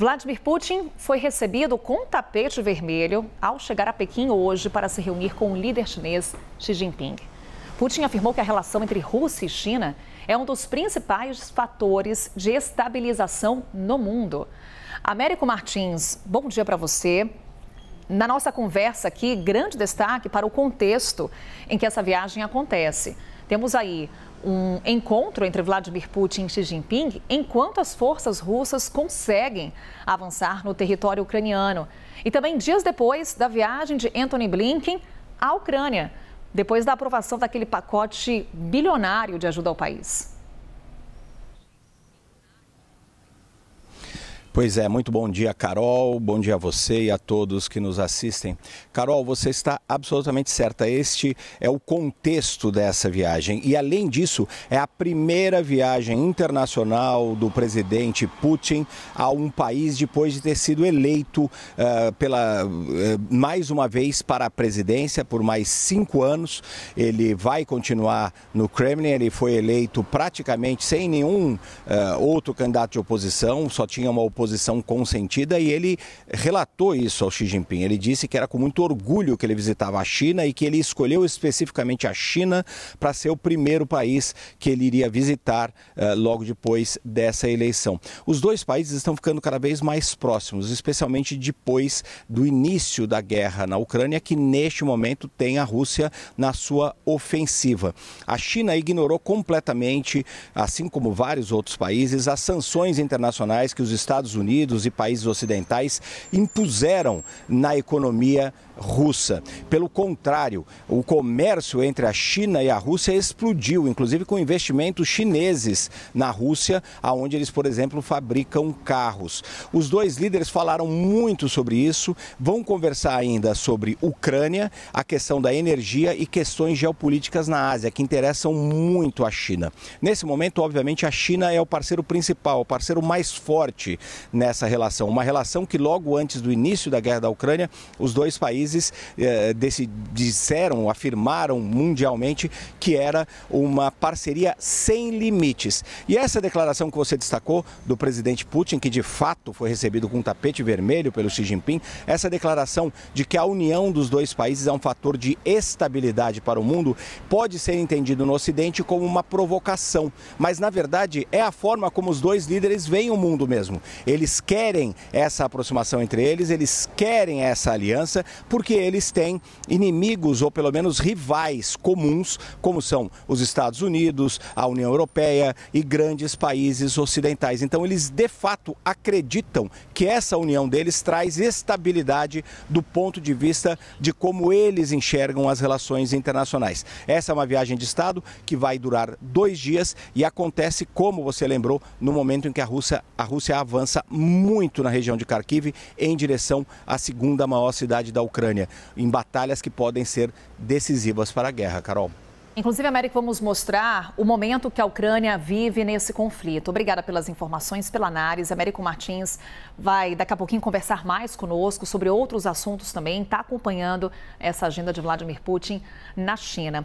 Vladimir Putin foi recebido com tapete vermelho ao chegar a Pequim hoje para se reunir com o líder chinês Xi Jinping. Putin afirmou que a relação entre Rússia e China é um dos principais fatores de estabilização no mundo. Américo Martins, bom dia para você. Na nossa conversa aqui, grande destaque para o contexto em que essa viagem acontece. Temos aí um encontro entre Vladimir Putin e Xi Jinping, enquanto as forças russas conseguem avançar no território ucraniano. E também dias depois da viagem de Antony Blinken à Ucrânia, depois da aprovação daquele pacote bilionário de ajuda ao país. Pois é, muito bom dia, Carol, bom dia a você e a todos que nos assistem. Carol, você está absolutamente certa, este é o contexto dessa viagem e, além disso, é a primeira viagem internacional do presidente Putin a um país depois de ter sido eleito mais uma vez para a presidência por mais 5 anos. Ele vai continuar no Kremlin, ele foi eleito praticamente sem nenhum outro candidato de oposição, só tinha uma oposição consentida, e ele relatou isso ao Xi Jinping. Ele disse que era com muito orgulho que ele visitava a China e que ele escolheu especificamente a China para ser o primeiro país que ele iria visitar logo depois dessa eleição. Os dois países estão ficando cada vez mais próximos, especialmente depois do início da guerra na Ucrânia, que neste momento tem a Rússia na sua ofensiva. A China ignorou completamente, assim como vários outros países, as sanções internacionais que os Estados Unidos e países ocidentais impuseram na economia russa. Pelo contrário, o comércio entre a China e a Rússia explodiu, inclusive com investimentos chineses na Rússia, onde eles, por exemplo, fabricam carros. Os dois líderes falaram muito sobre isso, vão conversar ainda sobre Ucrânia, a questão da energia e questões geopolíticas na Ásia, que interessam muito a China. Nesse momento, obviamente, a China é o parceiro principal, o parceiro mais forte nessa relação. Uma relação que logo antes do início da guerra da Ucrânia, os dois países afirmaram mundialmente que era uma parceria sem limites. E essa declaração que você destacou do presidente Putin, que de fato foi recebido com um tapete vermelho pelo Xi Jinping, essa declaração de que a união dos dois países é um fator de estabilidade para o mundo, pode ser entendido no Ocidente como uma provocação, mas na verdade é a forma como os dois líderes veem o mundo mesmo. Eles querem essa aproximação entre eles, eles querem essa aliança, porque eles têm inimigos, ou pelo menos rivais comuns, como são os Estados Unidos, a União Europeia e grandes países ocidentais. Então eles de fato acreditam que essa união deles traz estabilidade do ponto de vista de como eles enxergam as relações internacionais. Essa é uma viagem de Estado que vai durar 2 dias e acontece, como você lembrou, no momento em que a Rússia avança muito na região de Kharkiv em direção à segunda maior cidade da Ucrânia, em batalhas que podem ser decisivas para a guerra, Carol. Inclusive, Américo, vamos mostrar o momento que a Ucrânia vive nesse conflito. Obrigada pelas informações, pela análise. Américo Martins vai daqui a pouquinho conversar mais conosco sobre outros assuntos também. Está acompanhando essa agenda de Vladimir Putin na China.